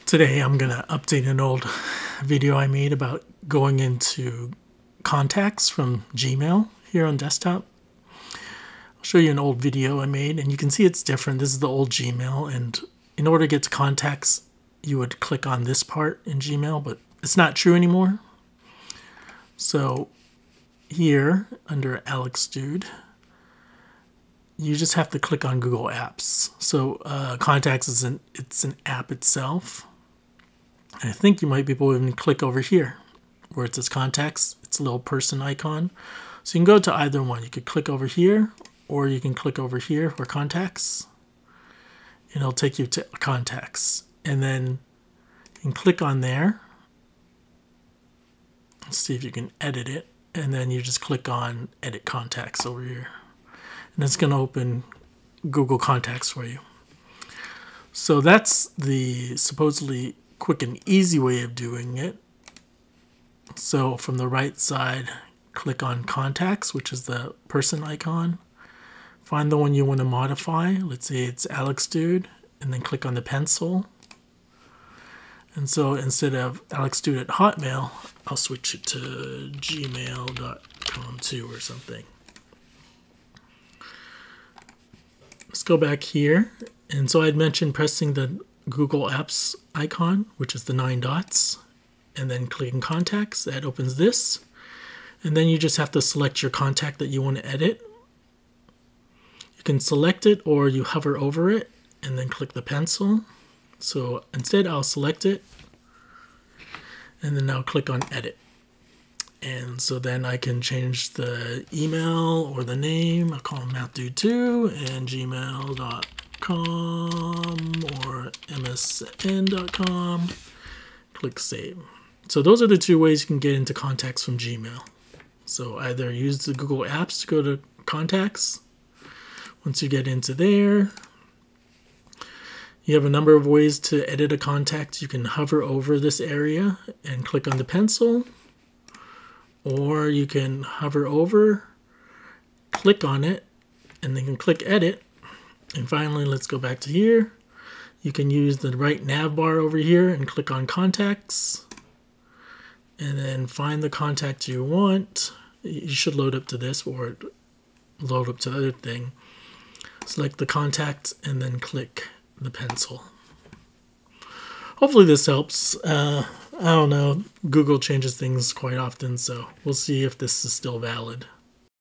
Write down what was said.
Today I'm going to update an old video I made about going into contacts from Gmail here on desktop. I'll show you an old video I made and you can see it's different. This is the old Gmail, and in order to get to contacts you would click on this part in Gmail, but it's not true anymore. So here under Alex Dude, you just have to click on Google Apps. So Contacts is an app itself. I think you might be able to even click over here where it says Contacts. It's a little person icon. So you can go to either one. You could click over here, or you can click over here for Contacts, and it'll take you to Contacts. And then you can click on there. Let's see if you can edit it. And then you just click on Edit Contacts over here. And it's going to open Google Contacts for you. So that's the supposedly quick and easy way of doing it. So from the right side, click on Contacts, which is the person icon. Find the one you want to modify. Let's say it's Alex Dude, and then click on the pencil. And so instead of Alex Dude at Hotmail, I'll switch it to gmail.com too or something. Let's go back here. And so I'd mentioned pressing the Google Apps icon, which is the 9 dots, and then clicking Contacts. That opens this. And then you just have to select your contact that you want to edit. You can select it or you hover over it and then click the pencil. So instead I'll select it and then I'll click on Edit. And so then I can change the email or the name. I'll call him MathDude2 and gmail.com or msn.com. Click Save. So those are the two ways you can get into contacts from Gmail. So either use the Google Apps to go to contacts. Once you get into there, you have a number of ways to edit a contact. You can hover over this area and click on the pencil, or you can hover over, click on it, and then you can click Edit. And finally, let's go back to here. You can use the right nav bar over here and click on Contacts, and then find the contact you want. You should load up to this or load up to the other thing. Select the contact and then click the pencil. Hopefully this helps. I don't know. Google changes things quite often, so we'll see if this is still valid.